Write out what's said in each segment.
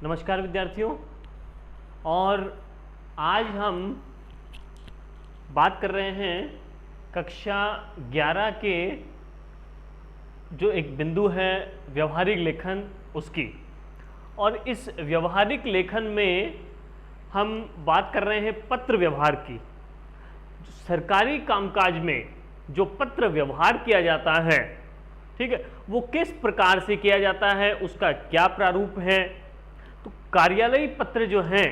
नमस्कार विद्यार्थियों। और आज हम बात कर रहे हैं कक्षा 11 के जो एक बिंदु है व्यवहारिक लेखन उसकी। और इस व्यवहारिक लेखन में हम बात कर रहे हैं पत्र व्यवहार की। सरकारी कामकाज में जो पत्र व्यवहार किया जाता है, ठीक है, वो किस प्रकार से किया जाता है, उसका क्या प्रारूप है। तो कार्यालयी पत्र जो हैं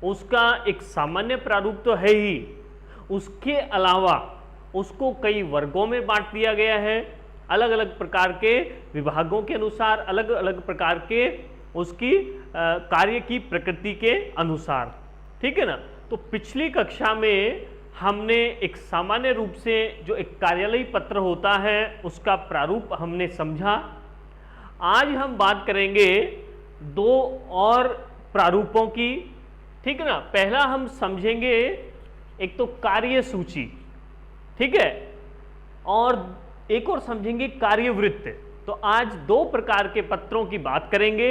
उसका एक सामान्य प्रारूप तो है ही, उसके अलावा उसको कई वर्गों में बांट दिया गया है, अलग अलग प्रकार के विभागों के अनुसार, अलग अलग प्रकार के उसकी कार्य की प्रकृति के अनुसार, ठीक है ना। तो पिछली कक्षा में हमने एक सामान्य रूप से जो एक कार्यालयी पत्र होता है उसका प्रारूप हमने समझा। आज हम बात करेंगे दो और प्रारूपों की, ठीक है ना। पहला हम समझेंगे एक तो कार्य सूची, ठीक है, और एक और समझेंगे कार्यवृत्त। तो आज दो प्रकार के पत्रों की बात करेंगे,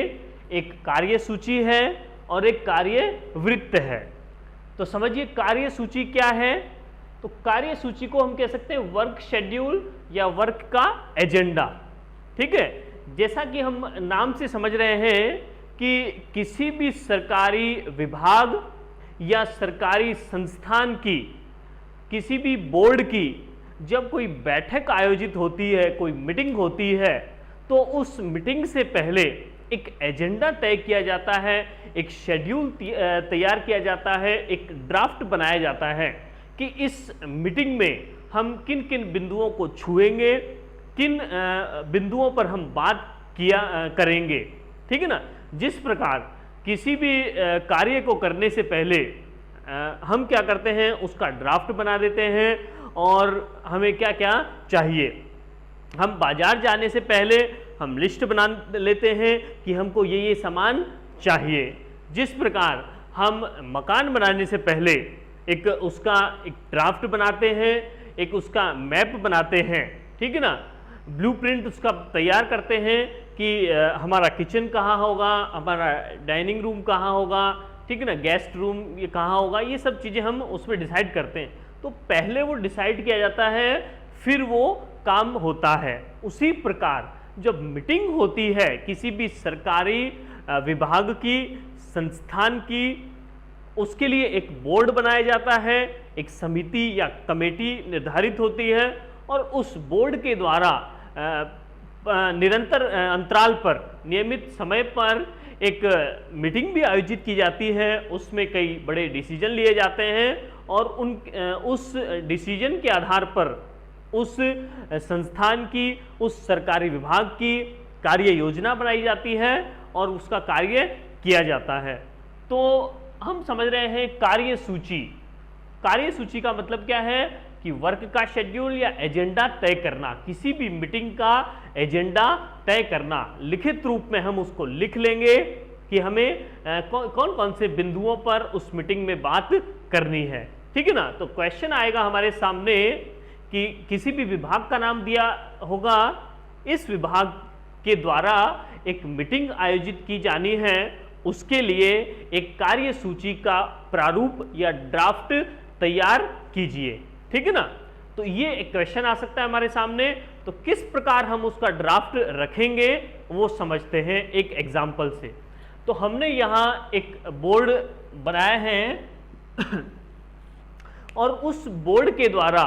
एक कार्य सूची है और एक कार्यवृत्त है। तो समझिए कार्य सूची क्या है। तो कार्य सूची को हम कह सकते हैं वर्क शेड्यूल या वर्क का एजेंडा, ठीक है। जैसा कि हम नाम से समझ रहे हैं कि किसी भी सरकारी विभाग या सरकारी संस्थान की, किसी भी बोर्ड की जब कोई बैठक आयोजित होती है, कोई मीटिंग होती है, तो उस मीटिंग से पहले एक एजेंडा तय किया जाता है, एक शेड्यूल तैयार किया जाता है, एक ड्राफ्ट बनाया जाता है कि इस मीटिंग में हम किन किन बिंदुओं को छुएंगे, किन बिंदुओं पर हम बात करेंगे, ठीक है ना। जिस प्रकार किसी भी कार्य को करने से पहले हम क्या करते हैं, उसका ड्राफ्ट बना देते हैं और हमें क्या क्या चाहिए। हम बाजार जाने से पहले हम लिस्ट बना लेते हैं कि हमको ये सामान चाहिए। जिस प्रकार हम मकान बनाने से पहले एक उसका एक ड्राफ्ट बनाते हैं, एक उसका मैप बनाते हैं, ठीक है ना, ब्लूप्रिंट उसका तैयार करते हैं कि हमारा किचन कहाँ होगा, हमारा डाइनिंग रूम कहाँ होगा, ठीक है ना, गेस्ट रूम ये कहाँ होगा, ये सब चीज़ें हम उसमें डिसाइड करते हैं। तो पहले वो डिसाइड किया जाता है, फिर वो काम होता है। उसी प्रकार जब मीटिंग होती है किसी भी सरकारी विभाग की, संस्थान की, उसके लिए एक बोर्ड बनाया जाता है, एक समिति या कमेटी निर्धारित होती है और उस बोर्ड के द्वारा निरंतर अंतराल पर, नियमित समय पर एक मीटिंग भी आयोजित की जाती है। उसमें कई बड़े डिसीजन लिए जाते हैं और उस डिसीजन के आधार पर उस संस्थान की, उस सरकारी विभाग की कार्य योजना बनाई जाती है और उसका कार्य किया जाता है। तो हम समझ रहे हैं कार्य सूची। कार्य सूची का मतलब क्या है कि वर्क का शेड्यूल या एजेंडा तय करना, किसी भी मीटिंग का एजेंडा तय करना। लिखित रूप में हम उसको लिख लेंगे कि हमें कौन कौन से बिंदुओं पर उस मीटिंग में बात करनी है, ठीक है ना। तो क्वेश्चन आएगा हमारे सामने कि किसी भी विभाग का नाम दिया होगा, इस विभाग के द्वारा एक मीटिंग आयोजित की जानी है, उसके लिए एक कार्य सूची का प्रारूप या ड्राफ्ट तैयार कीजिए, ठीक है ना। तो ये एक क्वेश्चन आ सकता है हमारे सामने। तो किस प्रकार हम उसका ड्राफ्ट रखेंगे वो समझते हैं एक एग्जाम्पल से। तो हमने यहाँ एक बोर्ड बनाया है और उस बोर्ड के द्वारा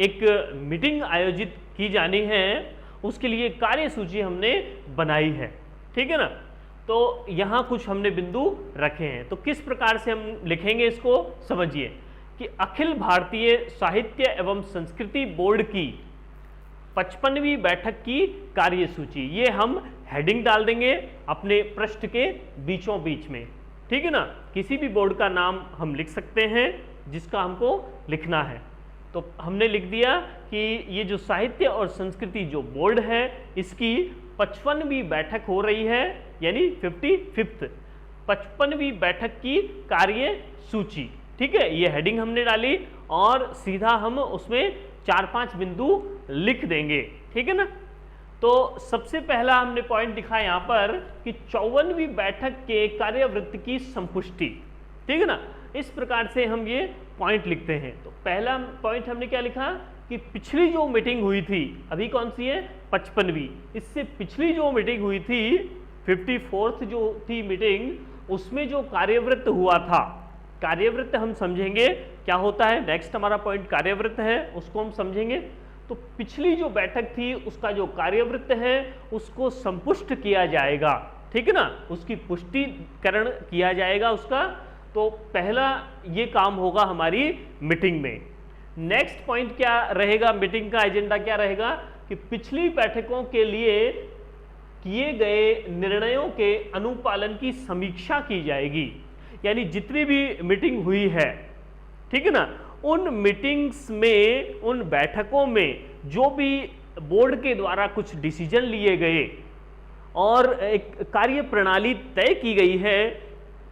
एक मीटिंग आयोजित की जानी है, उसके लिए कार्य सूची हमने बनाई है, ठीक है ना। तो यहाँ कुछ हमने बिंदु रखे हैं। तो किस प्रकार से हम लिखेंगे इसको समझिए कि अखिल भारतीय साहित्य एवं संस्कृति बोर्ड की 55वीं बैठक की कार्य सूची, ये हम हेडिंग डाल देंगे अपने पृष्ठ के बीचों बीच में, ठीक है ना। किसी भी बोर्ड का नाम हम लिख सकते हैं जिसका हमको लिखना है। तो हमने लिख दिया कि ये जो साहित्य और संस्कृति जो बोर्ड है इसकी 55वीं बैठक हो रही है, यानी 55th 55वीं बैठक की कार्य सूची, ठीक है। ये हेडिंग हमने डाली और सीधा हम उसमें 4-5 बिंदु लिख देंगे, ठीक है ना। तो सबसे पहला हमने पॉइंट लिखा यहाँ पर कि 54वीं बैठक के कार्यवृत्त की संपुष्टि, ठीक है ना। इस प्रकार से हम ये पॉइंट लिखते हैं। तो पहला पॉइंट हमने क्या लिखा कि पिछली जो मीटिंग हुई थी, अभी कौन सी है 55वीं, इससे पिछली जो मीटिंग हुई थी 54th जो थी मीटिंग, उसमें जो कार्यवृत्त हुआ था, कार्यवृत्त हम समझेंगे क्या होता है। नेक्स्ट हमारा पॉइंट कार्यवृत्त है, उसको हम समझेंगे। तो पिछली जो बैठक थी उसका जो कार्यवृत्त है उसको संपुष्ट किया जाएगा, ठीक है ना, उसकी पुष्टिकरण किया जाएगा उसका। तो पहला ये काम होगा हमारी मीटिंग में। नेक्स्ट पॉइंट क्या रहेगा, मीटिंग का एजेंडा क्या रहेगा कि पिछली बैठकों के लिए किए गए निर्णयों के अनुपालन की समीक्षा की जाएगी। यानी जितनी भी मीटिंग हुई है, ठीक है ना, उन मीटिंग्स में, उन बैठकों में जो भी बोर्ड के द्वारा कुछ डिसीजन लिए गए और एक कार्य प्रणाली तय की गई है,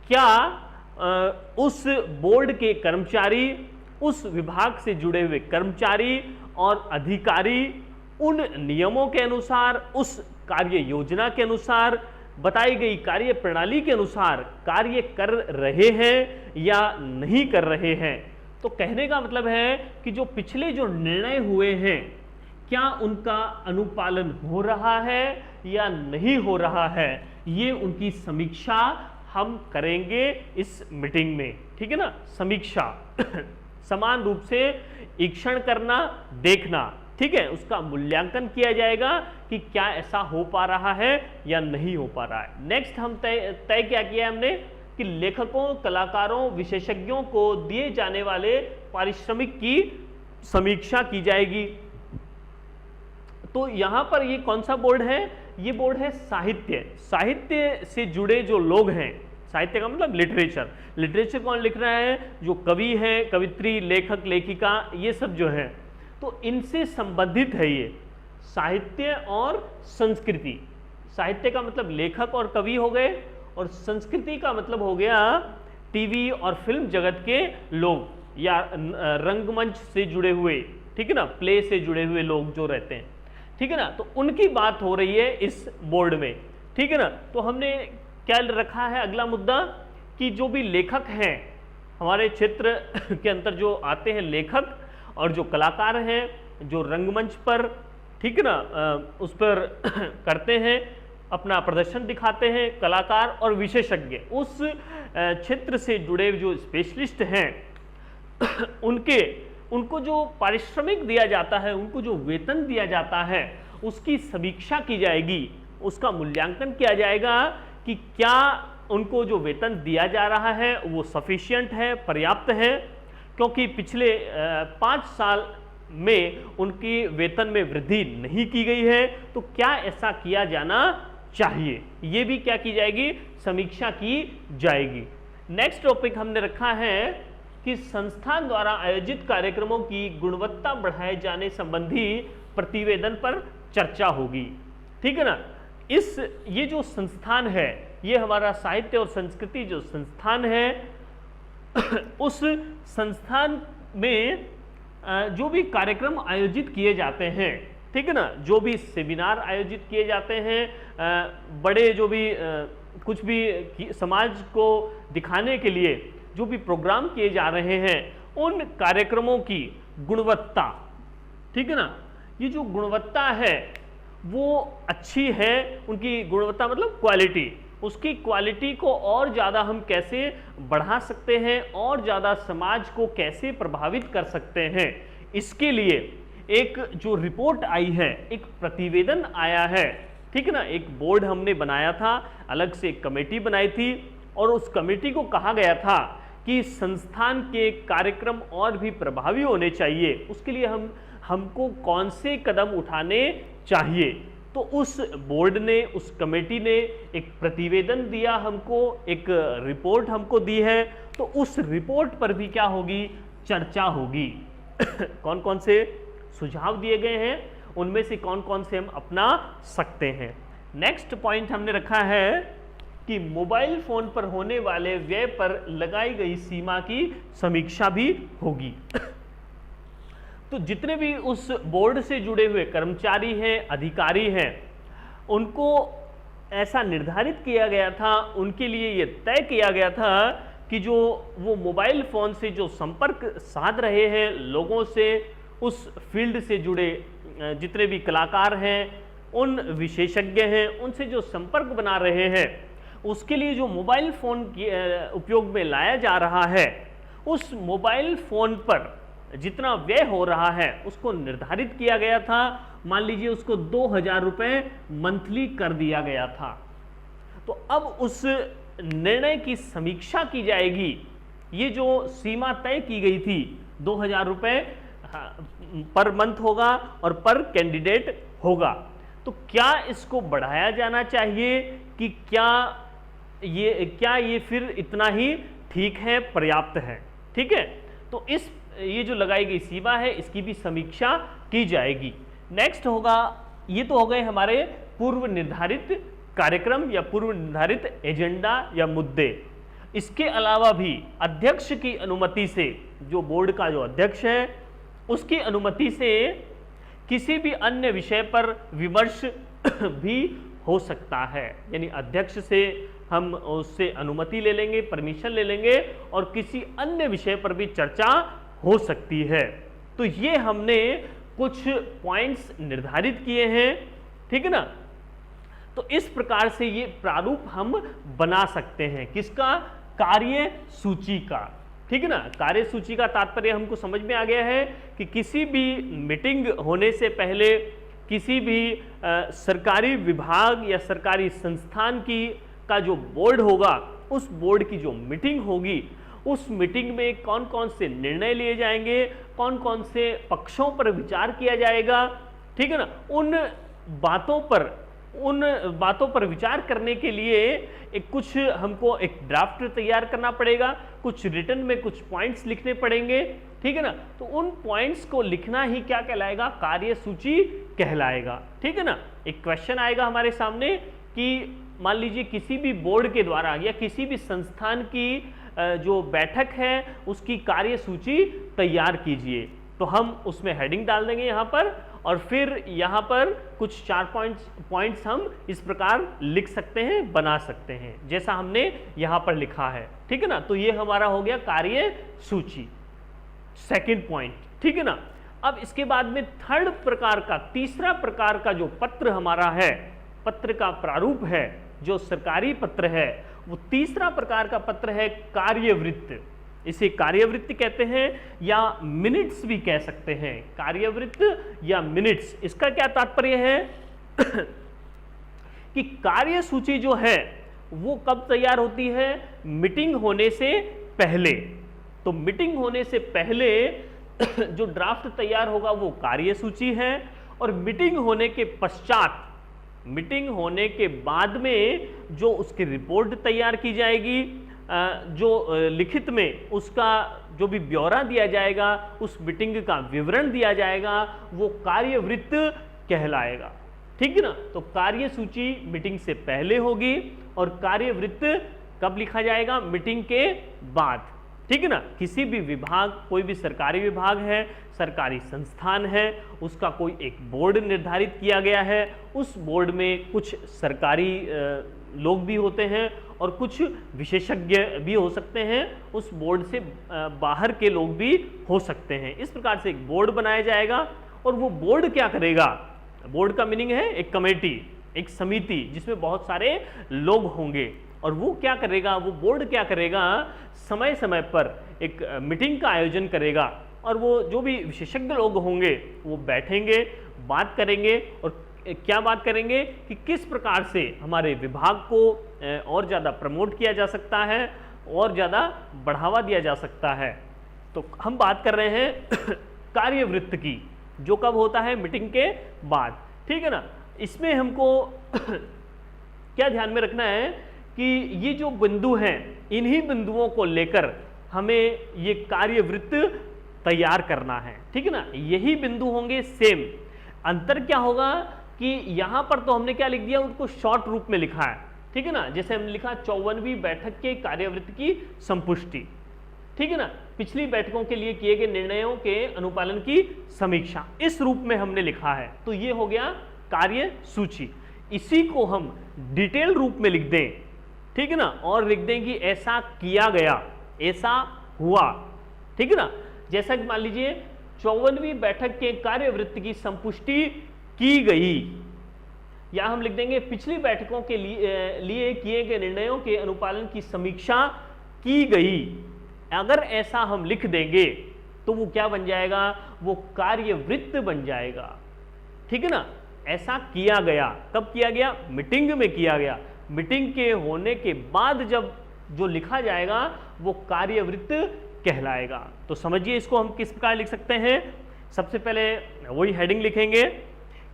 क्या उस बोर्ड के कर्मचारी, उस विभाग से जुड़े हुए कर्मचारी और अधिकारी उन नियमों के अनुसार, उस कार्य योजना के अनुसार, बताई गई कार्य प्रणाली के अनुसार कार्य कर रहे हैं या नहीं कर रहे हैं। तो कहने का मतलब है कि जो पिछले जो निर्णय हुए हैं, क्या उनका अनुपालन हो रहा है या नहीं हो रहा है, ये उनकी समीक्षा हम करेंगे इस मीटिंग में, ठीक है ना। समीक्षा समान रूप से ईक्षण करना, देखना, ठीक है, उसका मूल्यांकन किया जाएगा कि क्या ऐसा हो पा रहा है या नहीं हो पा रहा है। नेक्स्ट हम तय क्या किया हमने कि लेखकों, कलाकारों, विशेषज्ञों को दिए जाने वाले पारिश्रमिक की समीक्षा की जाएगी। तो यहां पर ये कौन सा बोर्ड है, ये बोर्ड है साहित्य। साहित्य से जुड़े जो लोग हैं, साहित्य का मतलब लिटरेचर, लिटरेचर कौन लिख रहा है, जो कवि है, कवित्री, लेखक, लेखिका, ये सब जो है, तो इनसे संबंधित है ये साहित्य और संस्कृति। साहित्य का मतलब लेखक और कवि हो गए, और संस्कृति का मतलब हो गया टीवी और फिल्म जगत के लोग या रंगमंच से जुड़े हुए, ठीक है ना, प्ले से जुड़े हुए लोग जो रहते हैं, ठीक है ना। तो उनकी बात हो रही है इस बोर्ड में, ठीक है ना। तो हमने क्या रखा है अगला मुद्दा कि जो भी लेखक हैं हमारे क्षेत्र के अंदर जो आते हैं लेखक और जो कलाकार हैं, जो रंगमंच पर, ठीक है ना, उस पर करते हैं, अपना प्रदर्शन दिखाते हैं, कलाकार और विशेषज्ञ, उस क्षेत्र से जुड़े जो स्पेशलिस्ट हैं उनको जो पारिश्रमिक दिया जाता है, उनको जो वेतन दिया जाता है, उसकी समीक्षा की जाएगी, उसका मूल्यांकन किया जाएगा कि क्या उनको जो वेतन दिया जा रहा है वो सफिशिएंट है, पर्याप्त है। क्योंकि पिछले 5 साल में उनकी वेतन में वृद्धि नहीं की गई है, तो क्या ऐसा किया जाना चाहिए, ये भी क्या की जाएगी, समीक्षा की जाएगी। नेक्स्ट टॉपिक हमने रखा है कि संस्थान द्वारा आयोजित कार्यक्रमों की गुणवत्ता बढ़ाए जाने संबंधी प्रतिवेदन पर चर्चा होगी, ठीक है ना। ये जो संस्थान है, ये हमारा साहित्य और संस्कृति जो संस्थान है, उस संस्थान में जो भी कार्यक्रम आयोजित किए जाते हैं, ठीक है ना, जो भी सेमिनार आयोजित किए जाते हैं, बड़े जो भी कुछ भी समाज को दिखाने के लिए जो भी प्रोग्राम किए जा रहे हैं, उन कार्यक्रमों की गुणवत्ता, ठीक है ना, ये जो गुणवत्ता है वो अच्छी है, उनकी गुणवत्ता मतलब क्वालिटी, उसकी क्वालिटी को और ज़्यादा हम कैसे बढ़ा सकते हैं और ज़्यादा समाज को कैसे प्रभावित कर सकते हैं, इसके लिए एक जो रिपोर्ट आई है, एक प्रतिवेदन आया है, ठीक है ना। एक बोर्ड हमने बनाया था, अलग से एक कमेटी बनाई थी, और उस कमेटी को कहा गया था कि संस्थान के कार्यक्रम और भी प्रभावी होने चाहिए, उसके लिए हमको कौन से कदम उठाने चाहिए। तो उस बोर्ड ने, उस कमेटी ने एक प्रतिवेदन दिया हमको, एक रिपोर्ट हमको दी है, तो उस रिपोर्ट पर भी क्या होगी, चर्चा होगी। कौन कौन से सुझाव दिए गए हैं, उनमें से कौन कौन से हम अपना सकते हैं। नेक्स्ट पॉइंट हमने रखा है कि मोबाइल फोन पर होने वाले व्यय पर लगाई गई सीमा की समीक्षा भी होगी। तो जितने भी उस बोर्ड से जुड़े हुए कर्मचारी हैं, अधिकारी हैं, उनको ऐसा निर्धारित किया गया था, उनके लिए ये तय किया गया था कि जो वो मोबाइल फ़ोन से जो संपर्क साध रहे हैं लोगों से, उस फील्ड से जुड़े जितने भी कलाकार हैं, उन विशेषज्ञ हैं, उनसे जो संपर्क बना रहे हैं, उसके लिए जो मोबाइल फ़ोन उपयोग में लाया जा रहा है, उस मोबाइल फ़ोन पर जितना व्यय हो रहा है उसको निर्धारित किया गया था। मान लीजिए उसको 2000 रुपये मंथली कर दिया गया था। तो अब उस निर्णय की समीक्षा की जाएगी। ये जो सीमा तय की गई थी 2000 रुपये पर मंथ होगा और पर कैंडिडेट होगा, तो क्या इसको बढ़ाया जाना चाहिए कि क्या ये फिर इतना ही ठीक है, पर्याप्त है? ठीक है, तो ये जो लगाई गई सीमा है इसकी भी समीक्षा की जाएगी। नेक्स्ट होगा, ये तो हो गए हमारे पूर्व निर्धारित कार्यक्रम या पूर्व निर्धारित एजेंडा या मुद्दे। इसके अलावा भी अध्यक्ष की अनुमति से, जो बोर्ड का जो अध्यक्ष है उसकी अनुमति से किसी भी अन्य विषय पर विमर्श भी हो सकता है। यानी अध्यक्ष से हम उससे अनुमति ले लेंगे, परमिशन ले लेंगे और किसी अन्य विषय पर भी चर्चा हो सकती है। तो ये हमने कुछ पॉइंट्स निर्धारित किए हैं, ठीक है ना। तो इस प्रकार से ये प्रारूप हम बना सकते हैं, किसका? कार्य सूची का, ठीक है ना। कार्य सूची का तात्पर्य हमको समझ में आ गया है कि किसी भी मीटिंग होने से पहले किसी भी सरकारी विभाग या सरकारी संस्थान का जो बोर्ड होगा, उस बोर्ड की जो मीटिंग होगी, उस मीटिंग में कौन कौन से निर्णय लिए जाएंगे, कौन कौन से पक्षों पर विचार किया जाएगा, ठीक है ना। उन बातों पर विचार करने के लिए कुछ हमको एक ड्राफ्ट तैयार करना पड़ेगा, कुछ रिटन में कुछ पॉइंट्स लिखने पड़ेंगे, ठीक है ना। तो उन पॉइंट्स को लिखना ही क्या कहलाएगा? कार्य सूची कहलाएगा, ठीक है ना। एक क्वेश्चन आएगा हमारे सामने कि मान लीजिए किसी भी बोर्ड के द्वारा या किसी भी संस्थान की जो बैठक है उसकी कार्य सूची तैयार कीजिए। तो हम उसमें हेडिंग डाल देंगे यहाँ पर, और फिर यहाँ पर कुछ 4 पॉइंट्स हम इस प्रकार लिख सकते हैं, बना सकते हैं, जैसा हमने यहाँ पर लिखा है, ठीक है ना। तो ये हमारा हो गया कार्य सूची, सेकंड पॉइंट, ठीक है ना। अब इसके बाद में तीसरा प्रकार का जो पत्र हमारा है, पत्र का प्रारूप है, जो सरकारी पत्र है, वो तीसरा प्रकार का पत्र है कार्यवृत्त। इसे कार्यवृत्त कहते हैं या मिनट्स भी कह सकते हैं। कार्यवृत्त या मिनट्स, इसका क्या तात्पर्य है कि कार्य सूची जो है वो कब तैयार होती है? मीटिंग होने से पहले। तो मीटिंग होने से पहले जो ड्राफ्ट तैयार होगा वो कार्य सूची है, और मीटिंग होने के पश्चात, मीटिंग होने के बाद में जो उसकी रिपोर्ट तैयार की जाएगी, जो लिखित में उसका जो भी ब्यौरा दिया जाएगा, उस मीटिंग का विवरण दिया जाएगा, वो कार्यवृत्त कहलाएगा, ठीक है ना। तो कार्य सूची मीटिंग से पहले होगी और कार्यवृत्त कब लिखा जाएगा? मीटिंग के बाद, ठीक है ना। किसी भी विभाग, कोई भी सरकारी विभाग है, सरकारी संस्थान है, उसका कोई एक बोर्ड निर्धारित किया गया है, उस बोर्ड में कुछ सरकारी लोग भी होते हैं और कुछ विशेषज्ञ भी हो सकते हैं, उस बोर्ड से बाहर के लोग भी हो सकते हैं। इस प्रकार से एक बोर्ड बनाया जाएगा, और वो बोर्ड क्या करेगा? बोर्ड का मीनिंग है एक कमेटी, एक समिति, जिसमें बहुत सारे लोग होंगे, और वो क्या करेगा? वो बोर्ड क्या करेगा? समय समय पर एक मीटिंग का आयोजन करेगा, और वो जो भी विशेषज्ञ लोग होंगे वो बैठेंगे, बात करेंगे, और क्या बात करेंगे कि किस प्रकार से हमारे विभाग को और ज़्यादा प्रमोट किया जा सकता है, और ज़्यादा बढ़ावा दिया जा सकता है। तो हम बात कर रहे हैं कार्यवृत्त की, जो कब होता है? मीटिंग के बाद, ठीक है ना। इसमें हमको क्या ध्यान में रखना है कि ये जो बिंदु हैं, इन्हीं बिंदुओं को लेकर हमें ये कार्यवृत्त तैयार करना है, ठीक है ना। यही बिंदु होंगे सेम। अंतर क्या होगा कि यहां पर तो हमने क्या लिख दिया, उनको शॉर्ट रूप में लिखा है, ठीक है ना। जैसे हमने लिखा 54वीं बैठक के कार्यवृत्त की संपुष्टि, ठीक ठीक है ना, पिछली बैठकों के लिए किए गए निर्णयों के अनुपालन की समीक्षा, इस रूप में हमने लिखा है। तो ये हो गया कार्य सूची। इसी को हम डिटेल रूप में लिख दें, ठीक है ना, और लिख दें कि ऐसा किया गया, ऐसा हुआ, ठीक है ना। जैसा कि मान लीजिए 54वीं बैठक के कार्यवृत्त की संपुष्टि की गई, या हम लिख देंगे पिछली बैठकों के लिए किए गए निर्णयों के अनुपालन की समीक्षा की गई। अगर ऐसा हम लिख देंगे तो वो क्या बन जाएगा, वो कार्यवृत्त बन जाएगा, ठीक है ना। ऐसा किया गया, कब किया गया, मीटिंग में किया गया। मीटिंग के होने के बाद जब जो लिखा जाएगा वो कार्यवृत्त कहलाएगा। तो समझिए इसको हम किस प्रकार लिख सकते हैं। सबसे पहले वही हेडिंग लिखेंगे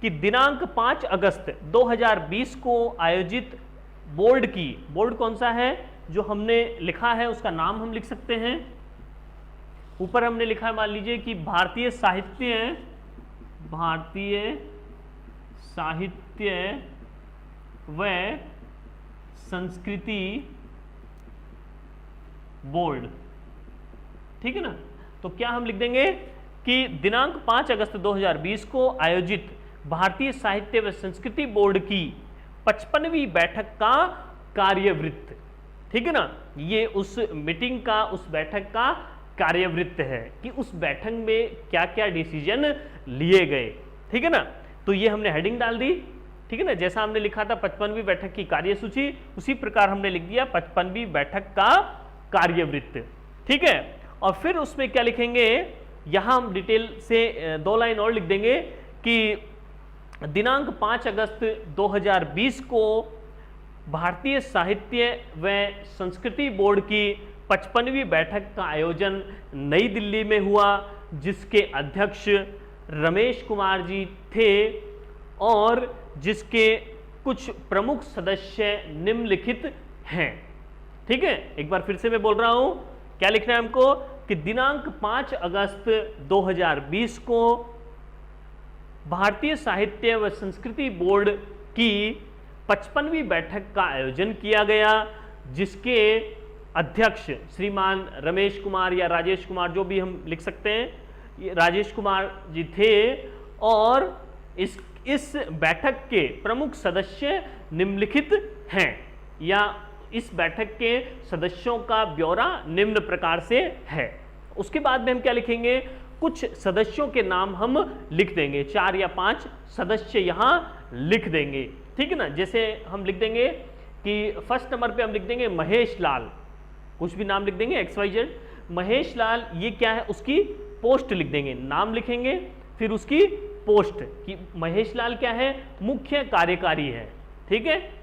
कि दिनांक 5 अगस्त 2020 को आयोजित बोर्ड की, बोर्ड कौन सा है जो हमने लिखा है उसका नाम हम लिख सकते हैं। ऊपर हमने लिखा है, मान लीजिए कि भारतीय साहित्य व संस्कृति बोर्ड, ठीक है ना। तो क्या हम लिख देंगे कि दिनांक 5 अगस्त 2020 को आयोजित भारतीय साहित्य व संस्कृति बोर्ड की 55वीं बैठक का कार्यवृत्त, ठीक है ना। ये उस मीटिंग का, उस बैठक का कार्यवृत्त है कि उस बैठक में क्या क्या डिसीजन लिए गए, ठीक है ना। तो ये हमने हेडिंग डाल दी, ठीक है ना। जैसा हमने लिखा था 55वीं बैठक की कार्यसूची, उसी प्रकार हमने लिख दिया 55वीं बैठक का कार्यवृत्त, ठीक है। और फिर उसमें क्या लिखेंगे, यहां हम डिटेल से 2 लाइन और लिख देंगे कि दिनांक 5 अगस्त 2020 को भारतीय साहित्य व संस्कृति बोर्ड की 55वीं बैठक का आयोजन नई दिल्ली में हुआ, जिसके अध्यक्ष रमेश कुमार जी थे और जिसके कुछ प्रमुख सदस्य निम्नलिखित हैं, ठीक है। एक बार फिर से मैं बोल रहा हूं, क्या लिखना है हमको कि दिनांक 5 अगस्त 2020 को भारतीय साहित्य व संस्कृति बोर्ड की 55वीं बैठक का आयोजन किया गया, जिसके अध्यक्ष श्रीमान रमेश कुमार या राजेश कुमार, जो भी हम लिख सकते हैं, ये राजेश कुमार जी थे और इस बैठक के प्रमुख सदस्य निम्नलिखित हैं, या इस बैठक के सदस्यों का ब्यौरा निम्न प्रकार से है। उसके बाद में हम क्या लिखेंगे, कुछ सदस्यों के नाम हम लिख देंगे, 4 या 5 सदस्य यहां लिख देंगे, ठीक है ना। जैसे हम लिख देंगे कि फर्स्ट नंबर पे हम लिख देंगे महेश लाल, कुछ भी नाम लिख देंगे XYZ। महेश लाल ये क्या है, उसकी पोस्ट लिख देंगे, नाम लिखेंगे फिर उसकी पोस्ट कि महेश लाल क्या है, मुख्य कार्यकारी है, ठीक है।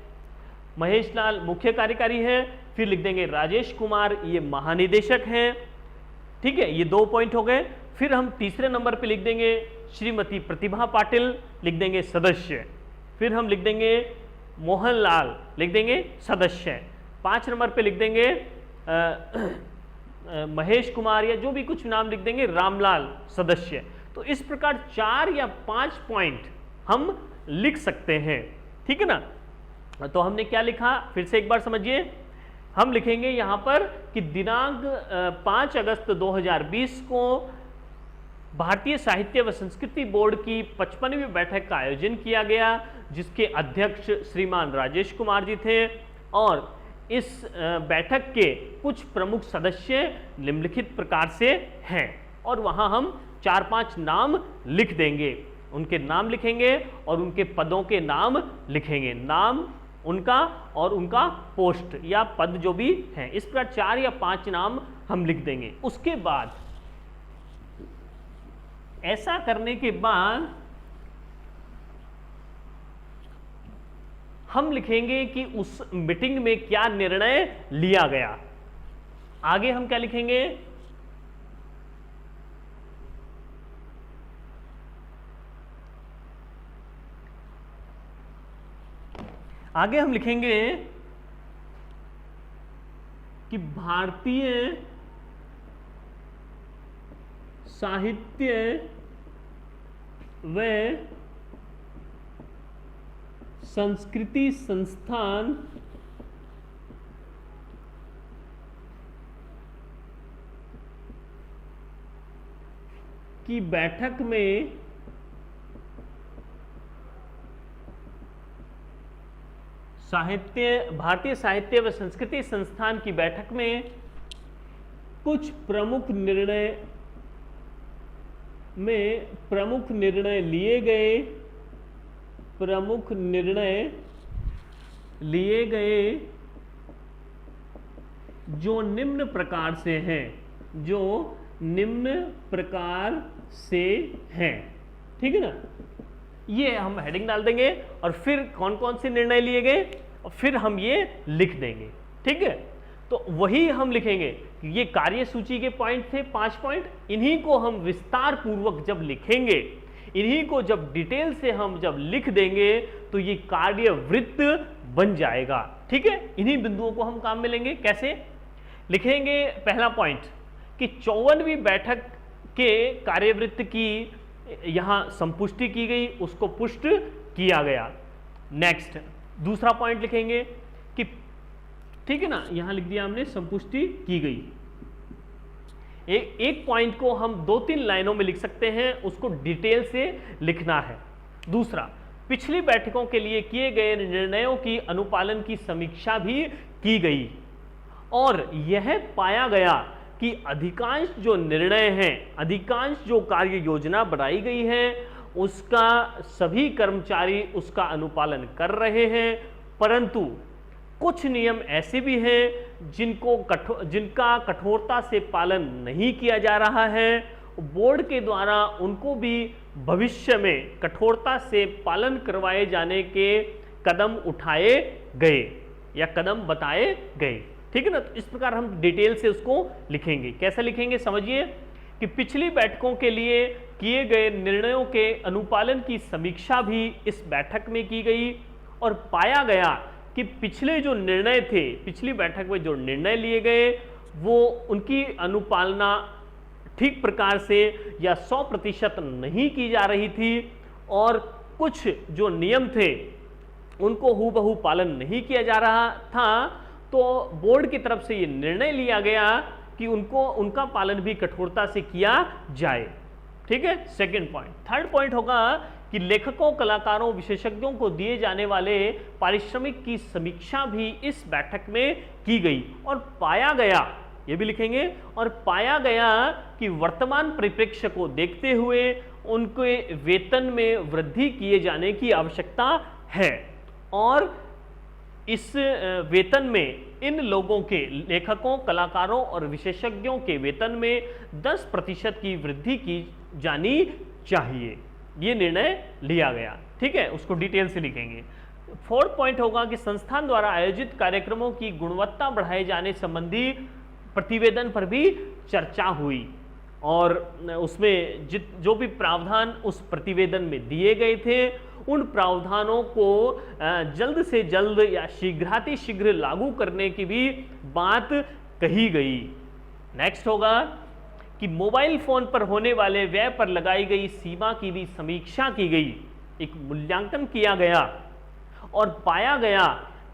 महेश लाल मुख्य कार्यकारी है। फिर लिख देंगे राजेश कुमार ये महानिदेशक हैं, ठीक है। ये 2 पॉइंट हो गए। फिर हम तीसरे नंबर पे लिख देंगे श्रीमती प्रतिभा पाटिल, लिख देंगे सदस्य। फिर हम लिख देंगे मोहन लाल, लिख देंगे सदस्य। 5 नंबर पे लिख देंगे महेश कुमार या जो भी कुछ नाम लिख देंगे, रामलाल सदस्य। तो इस प्रकार 4 या 5 पॉइंट हम लिख सकते हैं, ठीक है ना। तो हमने क्या लिखा, फिर से एक बार समझिए। हम लिखेंगे यहां पर कि दिनांक 5 अगस्त 2020 को भारतीय साहित्य व संस्कृति बोर्ड की 55वीं बैठक का आयोजन किया गया, जिसके अध्यक्ष श्रीमान राजेश कुमार जी थे और इस बैठक के कुछ प्रमुख सदस्य निम्नलिखित प्रकार से हैं। और वहां हम 4-5 नाम लिख देंगे, उनके नाम लिखेंगे और उनके पदों के नाम लिखेंगे, नाम उनका और उनका पोस्ट या पद जो भी हैं। इस प्रकार 4 या 5 नाम हम लिख देंगे। उसके बाद ऐसा करने के बाद हम लिखेंगे कि उस मीटिंग में क्या निर्णय लिया गया। आगे हम क्या लिखेंगे, आगे हम लिखेंगे कि भारतीय साहित्य व संस्कृति संस्थान की बैठक में भारतीय साहित्य व संस्कृति संस्थान की बैठक में कुछ प्रमुख निर्णय लिए गए जो निम्न प्रकार से हैं। ठीक है ना, ये हम हेडिंग डाल देंगे और फिर कौन कौन से निर्णय लिए गए और फिर हम ये लिख देंगे। ठीक है, तो वही हम लिखेंगे। ये कार्य सूची के पॉइंट थे, 5 पॉइंट, इन्हीं को हम विस्तार पूर्वक जब लिखेंगे, इन्हीं को जब डिटेल से हम जब लिख देंगे तो ये कार्यवृत्त बन जाएगा। ठीक है, इन्हीं बिंदुओं को हम काम में लेंगे। कैसे लिखेंगे? पहला पॉइंट कि 54वीं बैठक के कार्यवृत्त की यहां संपुष्टि की गई, उसको पुष्ट किया गया। नेक्स्ट दूसरा पॉइंट लिखेंगे कि ठीक है ना, यहां लिख दिया हमने संपुष्टि की गई। एक पॉइंट को हम 2-3 लाइनों में लिख सकते हैं, उसको डिटेल से लिखना है। दूसरा, पिछली बैठकों के लिए किए गए निर्णयों की अनुपालन की समीक्षा भी की गई और यह पाया गया कि अधिकांश जो निर्णय हैं, अधिकांश जो कार्य योजना बनाई गई है, उसका सभी कर्मचारी उसका अनुपालन कर रहे हैं, परंतु कुछ नियम ऐसे भी हैं जिनका कठोरता से पालन नहीं किया जा रहा है। बोर्ड के द्वारा उनको भी भविष्य में कठोरता से पालन करवाए जाने के कदम उठाए गए या कदम बताए गए। ठीक है ना, तो इस प्रकार हम डिटेल से उसको लिखेंगे। कैसे लिखेंगे समझिए कि पिछली बैठकों के लिए किए गए निर्णयों के अनुपालन की समीक्षा भी इस बैठक में की गई और पाया गया कि पिछले जो निर्णय थे, पिछली बैठक में जो निर्णय लिए गए, वो उनकी अनुपालना ठीक प्रकार से या 100% नहीं की जा रही थी और कुछ जो नियम थे उनको हूबहू पालन नहीं किया जा रहा था। तो बोर्ड की तरफ से ये निर्णय लिया गया कि उनका पालन भी कठोरता से किया जाए। ठीक है, सेकंड पॉइंट। थर्ड पॉइंट होगा कि लेखकों, कलाकारों, विशेषज्ञों को दिए जाने वाले पारिश्रमिक की समीक्षा भी इस बैठक में की गई और पाया गया, ये भी लिखेंगे, और पाया गया कि वर्तमान परिप्रेक्ष्य को देखते हुए उनके वेतन में वृद्धि किए जाने की आवश्यकता है और इस वेतन में इन लोगों के, लेखकों, कलाकारों और विशेषज्ञों के वेतन में 10% की वृद्धि की जानी चाहिए। ये निर्णय लिया गया। ठीक है, उसको डिटेल से लिखेंगे। फोर्थ पॉइंट होगा कि संस्थान द्वारा आयोजित कार्यक्रमों की गुणवत्ता बढ़ाए जाने संबंधी प्रतिवेदन पर भी चर्चा हुई और उसमें जो भी प्रावधान उस प्रतिवेदन में दिए गए थे, उन प्रावधानों को जल्द से जल्द या शीघ्रातिशीघ्र लागू करने की भी बात कही गई। नेक्स्ट होगा कि मोबाइल फोन पर होने वाले व्यय पर लगाई गई सीमा की भी समीक्षा की गई, एक मूल्यांकन किया गया और पाया गया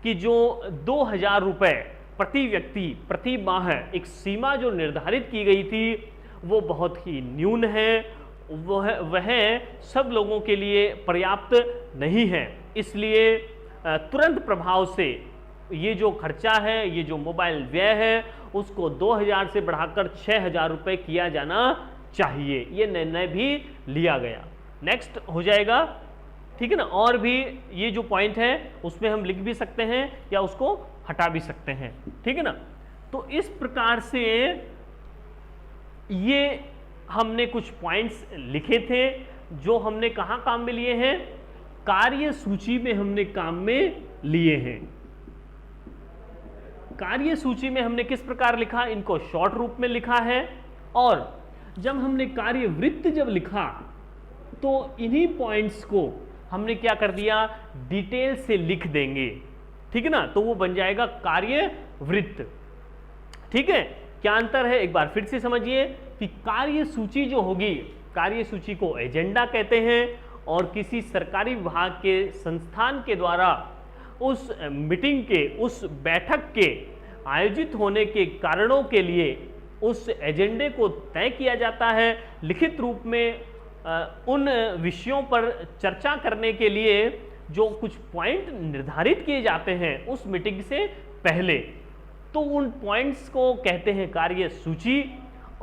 कि जो 2000 रुपए प्रति व्यक्ति प्रति माह एक सीमा जो निर्धारित की गई थी वो बहुत ही न्यून है, वह सब लोगों के लिए पर्याप्त नहीं है। इसलिए तुरंत प्रभाव से ये जो खर्चा है, ये जो मोबाइल व्यय है, उसको 2000 से बढ़ाकर 6000 रुपये किया जाना चाहिए। ये निर्णय भी लिया गया। नेक्स्ट हो जाएगा। ठीक है ना, और भी ये जो पॉइंट है उसमें हम लिख भी सकते हैं या उसको हटा भी सकते हैं। ठीक है ना, तो इस प्रकार से ये हमने कुछ पॉइंट्स लिखे थे जो हमने कहाँ काम में लिए हैं, कार्य सूची में हमने काम में लिए हैं। कार्य सूची में हमने किस प्रकार लिखा, इनको शॉर्ट रूप में लिखा है और जब हमने कार्यवृत्त जब लिखा तो इन्हीं पॉइंट्स को हमने क्या कर दिया, डिटेल से लिख देंगे। ठीक है ना, तो वो बन जाएगा कार्यवृत्त। ठीक है, क्या अंतर है एक बार फिर से समझिए कि कार्य सूची जो होगी, कार्य सूची को एजेंडा कहते हैं और किसी सरकारी विभाग के संस्थान के द्वारा उस मीटिंग के, उस बैठक के आयोजित होने के कारणों के लिए उस एजेंडे को तय किया जाता है, लिखित रूप में उन विषयों पर चर्चा करने के लिए जो कुछ पॉइंट निर्धारित किए जाते हैं उस मीटिंग से पहले, तो उन पॉइंट्स को कहते हैं कार्य सूची।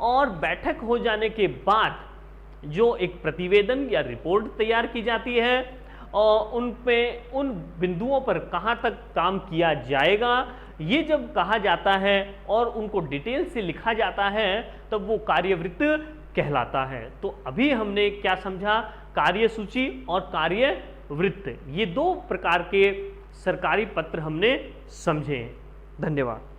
और बैठक हो जाने के बाद जो एक प्रतिवेदन या रिपोर्ट तैयार की जाती है और उन बिंदुओं पर कहाँ तक काम किया जाएगा, ये जब कहा जाता है और उनको डिटेल से लिखा जाता है तब वो कार्यवृत्त कहलाता है। तो अभी हमने क्या समझा, कार्यसूची और कार्यवृत्त, ये दो प्रकार के सरकारी पत्र हमने समझे। धन्यवाद।